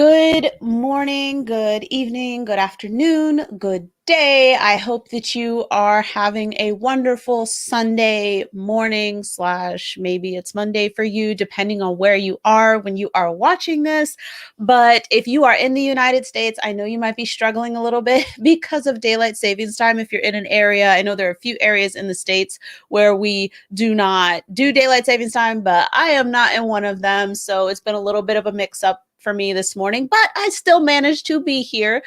Good morning, good evening, good afternoon, good day. I hope that you are having a wonderful Sunday morning / maybe it's Monday for you, depending on where you are when you are watching this. But if you are in the United States, I know you might be struggling a little bit because of daylight savings time. If you're in an area, I know there are a few areas in the States where we do not do daylight savings time, but I am not in one of them. So it's been a little bit of a mix up for me this morning, but I still managed to be here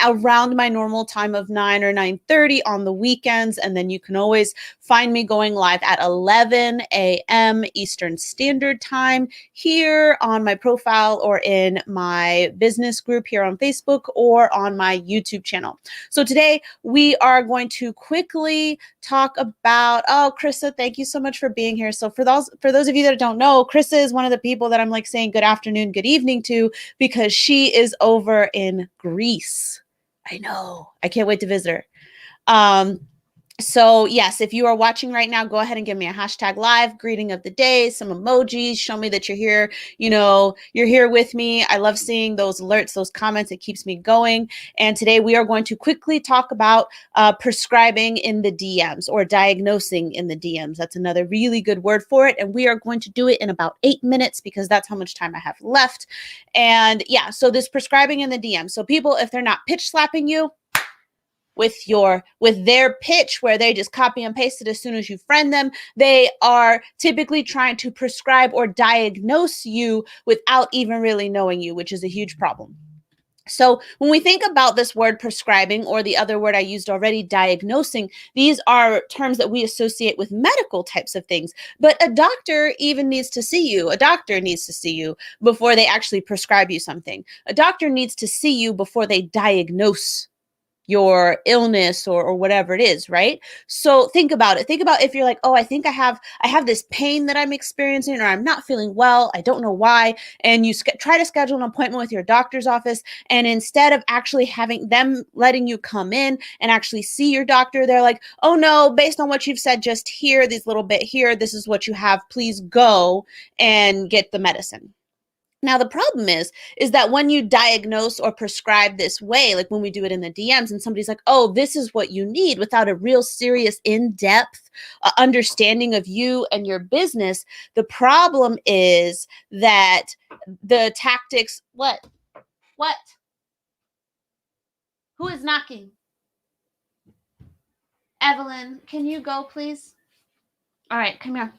around my normal time of 9 or 9:30 on the weekends. And then you can always find me going live at 11 a.m. Eastern Standard Time here on my profile or in my business group here on Facebook or on my YouTube channel. So today we are going to quickly talk about, Krista, thank you so much for being here. So for those of you that don't know, Krista is one of the people that I'm like saying good afternoon, good evening to, because she is over in Greece. I know. I can't wait to visit her. So yes, if you are watching right now, go ahead and give me a hashtag live, greeting of the day, some emojis, show me that you're here. You know, you're here with me. I love seeing those alerts, those comments. It keeps me going. And today we are going to quickly talk about prescribing in the DMs or diagnosing in the DMs. That's another really good word for it. And we are going to do it in about 8 minutes because that's how much time I have left. And yeah, so this prescribing in the DMs. So people, if they're not pitch slapping you with their pitch where they just copy and paste it as soon as you friend them, they are typically trying to prescribe or diagnose you without even really knowing you, which is a huge problem. So when we think about this word prescribing, or the other word I used already, diagnosing, these are terms that we associate with medical types of things. But a doctor even needs to see you. A doctor needs to see you before they actually prescribe you something. A doctor needs to see you before they diagnose your illness or whatever it is, right? So think about it. Think about if you're like, oh, I think I have this pain that I'm experiencing, or I'm not feeling well. I don't know why. And you try to schedule an appointment with your doctor's office. And instead of actually having them letting you come in and actually see your doctor, they're like, oh no, based on what you've said just here, this little bit here, this is what you have. Please go and get the medicine. Now, the problem is that when you diagnose or prescribe this way, like when we do it in the DMs and somebody's like, oh, this is what you need, without a real serious in-depth understanding of you and your business, the problem is that the tactics, what? Who is knocking? Evelyn, can you go, please? All right, come here.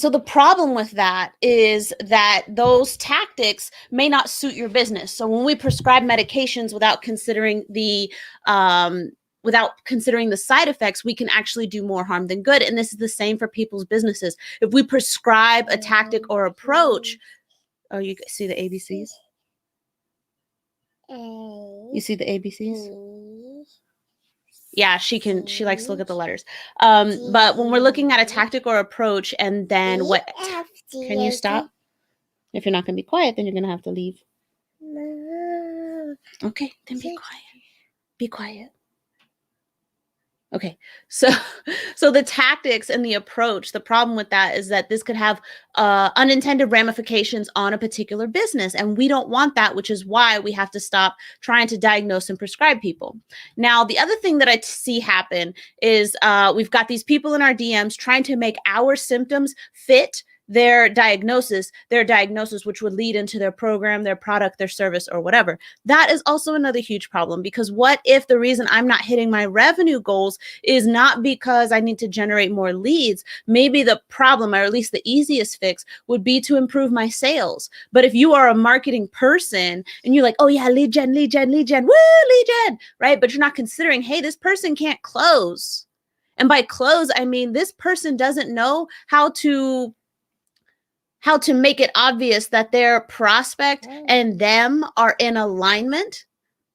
So the problem with that is that those tactics may not suit your business. So when we prescribe medications without considering the side effects, we can actually do more harm than good. And this is the same for people's businesses. If we prescribe a tactic or approach, oh, you see the ABCs? You see the ABCs? Yeah, she likes to look at the letters. But when we're looking at a tactic or approach, and then what, can you stop? If you're not going to be quiet, then you're going to have to leave. Okay, then be quiet. Be quiet. Okay, so the tactics and the approach, the problem with that is that this could have unintended ramifications on a particular business, and we don't want that, which is why we have to stop trying to diagnose and prescribe people. Now, the other thing that I see happen is we've got these people in our DMs trying to make our symptoms fit their diagnosis, which would lead into their program, their product, their service, or whatever. That is also another huge problem, because what if the reason I'm not hitting my revenue goals is not because I need to generate more leads? Maybe the problem, or at least the easiest fix, would be to improve my sales. But if you are a marketing person and you're like, oh yeah, lead gen, woo, lead gen, right? But you're not considering, hey, this person can't close. And by close, I mean, this person doesn't know how to make it obvious that their prospect and them are in alignment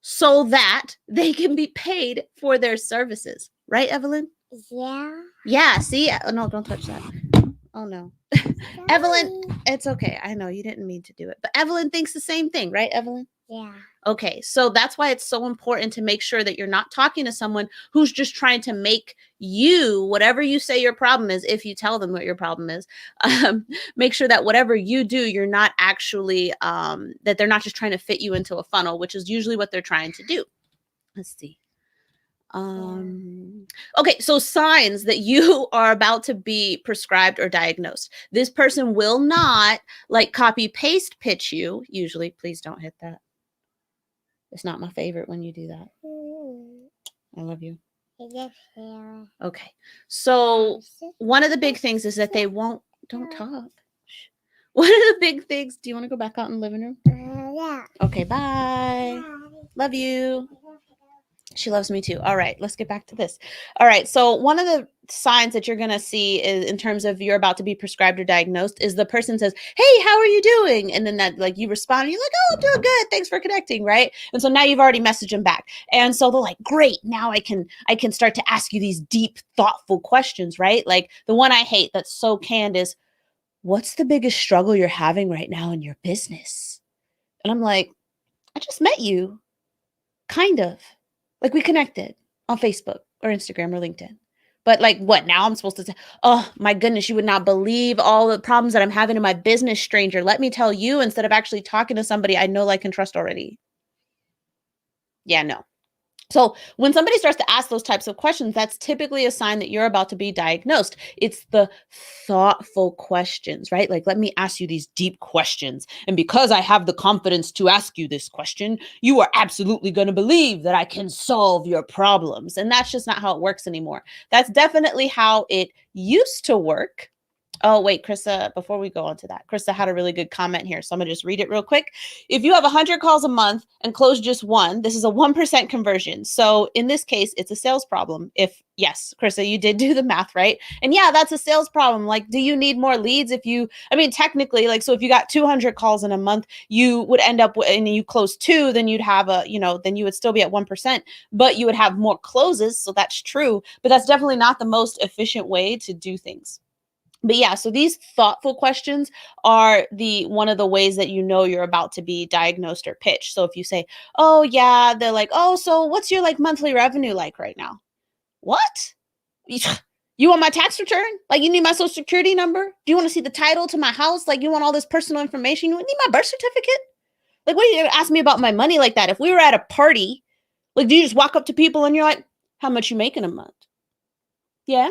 so that they can be paid for their services. Right, Evelyn? Yeah. Yeah, see? Oh, no, don't touch that. Oh, no. Evelyn, it's okay. I know you didn't mean to do it. But Evelyn thinks the same thing, right, Evelyn? Yeah. Okay, so that's why it's so important to make sure that you're not talking to someone who's just trying to make you, whatever you say your problem is, if you tell them what your problem is, make sure that whatever you do, you're not actually, that they're not just trying to fit you into a funnel, which is usually what they're trying to do. Let's see. Okay, so signs that you are about to be prescribed or diagnosed. This person will not like copy paste pitch you. Usually, please don't hit that. It's not my favorite when you do that. I love you. Okay. So one of the big things is that they won't, don't talk. One of the big things, do you want to go back out in the living room? Yeah. Okay, bye. Love you. She loves me too. All right, let's get back to this. All right, so one of the signs that you're going to see is in terms of you're about to be prescribed or diagnosed is the person says, "Hey, how are you doing?" And then that like you respond, and you're like, "Oh, I'm doing good. Thanks for connecting," right? And so now you've already messaged them back. And so they're like, "Great, now I can start to ask you these deep, thoughtful questions," right? Like the one I hate that's so canned is, "What's the biggest struggle you're having right now in your business?" And I'm like, "I just met you. Kind of. Like we connected on Facebook or Instagram or LinkedIn. But like what now I'm supposed to say, oh my goodness, you would not believe all the problems that I'm having in my business, stranger. Let me tell you, instead of actually talking to somebody I know, like, and trust already. Yeah, no. So when somebody starts to ask those types of questions, that's typically a sign that you're about to be diagnosed. It's the thoughtful questions, right? Like, let me ask you these deep questions. And because I have the confidence to ask you this question, you are absolutely going to believe that I can solve your problems. And that's just not how it works anymore. That's definitely how it used to work. Oh, wait, Krista, before we go on to that, Krista had a really good comment here. So I'm going to just read it real quick. If you have 100 calls a month and close just one, this is a 1% conversion. So in this case, it's a sales problem. If yes, Krista, you did do the math, right? And yeah, that's a sales problem. Like, do you need more leads? I mean, technically, like, so if you got 200 calls in a month, you would end up and you close two, then you'd have then you would still be at 1%, but you would have more closes. So that's true, but that's definitely not the most efficient way to do things. But yeah, so these thoughtful questions are one of the ways that you know you're about to be diagnosed or pitched. So if you say, "Oh yeah," they're like, "Oh, so what's your like monthly revenue like right now?" What? You want my tax return? Like you need my social security number? Do you want to see the title to my house? Like you want all this personal information? You need my birth certificate? Like what are you gonna ask me about my money like that? If we were at a party, like do you just walk up to people and you're like, "How much you make in a month?" Yeah?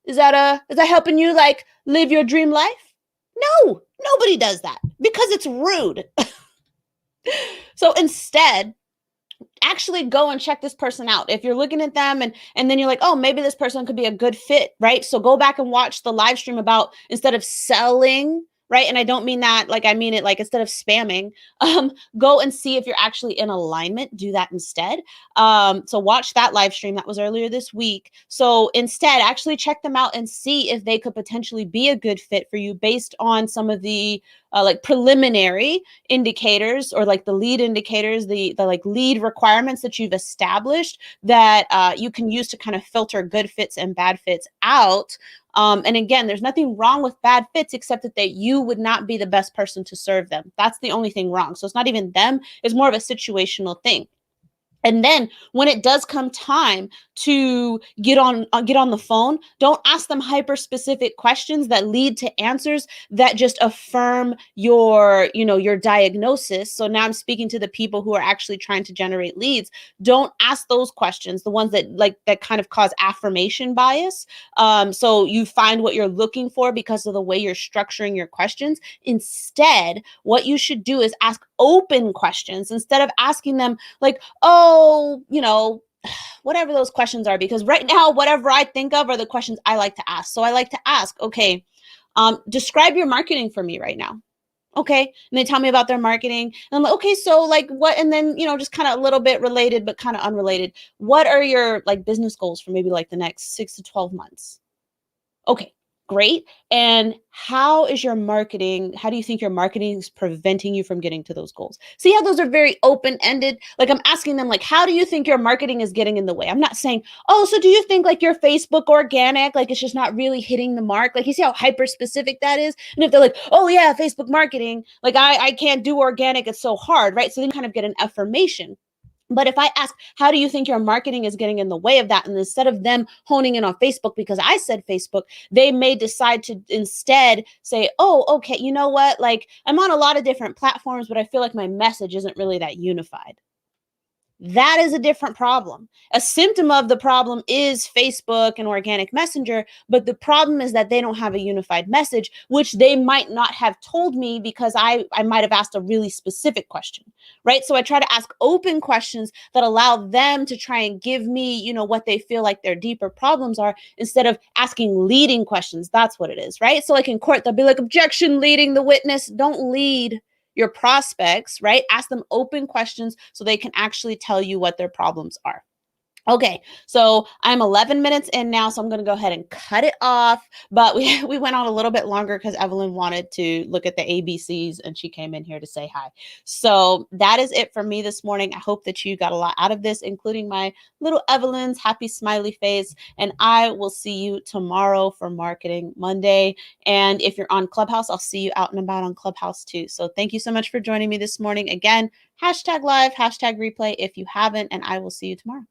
Is that helping you like live your dream life? No, nobody does that because it's rude. So instead, actually go and check this person out. If you're looking at them and then you're like, "Oh, maybe this person could be a good fit," right? So go back and watch the live stream about instead of selling, right? And I don't mean that like I mean it like instead of spamming, go and see if you're actually in alignment. Do that instead. So watch that live stream that was earlier this week. So instead, actually check them out and see if they could potentially be a good fit for you based on some of the like preliminary indicators or like the lead indicators, the like lead requirements that you've established that you can use to kind of filter good fits and bad fits out. And again, there's nothing wrong with bad fits except that you would not be the best person to serve them. That's the only thing wrong. So it's not even them, it's more of a situational thing. And then when it does come time to get on the phone, don't ask them hyper specific questions that lead to answers that just affirm your diagnosis. So now I'm speaking to the people who are actually trying to generate leads. Don't ask those questions, the ones that kind of cause affirmation bias. So you find what you're looking for because of the way you're structuring your questions. Instead, what you should do is ask open questions instead of asking them like, "Oh, whatever those questions are," because right now, whatever I think of are the questions I like to ask. So I like to ask, okay, describe your marketing for me right now. Okay. And they tell me about their marketing. And I'm like, okay, so like what? And then, just kind of a little bit related, but kind of unrelated. What are your like business goals for maybe like the next 6 to 12 months? Okay, Great. And how do you think your marketing is preventing you from getting to those goals? See how those are very open-ended? Like I'm asking them like, how do you think your marketing is getting in the way? I'm not saying, oh, so do you think like your Facebook organic, like it's just not really hitting the mark? Like you see how hyper specific that is? And if they're like, oh yeah, Facebook marketing, like I can't do organic, it's so hard, right? So then you kind of get an affirmation. But if I ask, how do you think your marketing is getting in the way of that? And instead of them honing in on Facebook because I said Facebook, they may decide to instead say, oh, okay, you know what? Like I'm on a lot of different platforms, but I feel like my message isn't really that unified. That is a different problem. A symptom of the problem is Facebook and organic messenger, but the problem is that they don't have a unified message, which they might not have told me because I might have asked a really specific question, right? So I try to ask open questions that allow them to try and give me, what they feel like their deeper problems are instead of asking leading questions. That's what it is, right? So like in court, they'll be like, objection, leading the witness. Don't lead your prospects, right? Ask them open questions so they can actually tell you what their problems are. Okay, so I'm 11 minutes in now, so I'm going to go ahead and cut it off. But we went on a little bit longer because Evelyn wanted to look at the ABCs and she came in here to say hi. So that is it for me this morning. I hope that you got a lot out of this, including my little Evelyn's happy smiley face. And I will see you tomorrow for Marketing Monday. And if you're on Clubhouse, I'll see you out and about on Clubhouse too. So thank you so much for joining me this morning. Again, #live, #replay if you haven't, and I will see you tomorrow.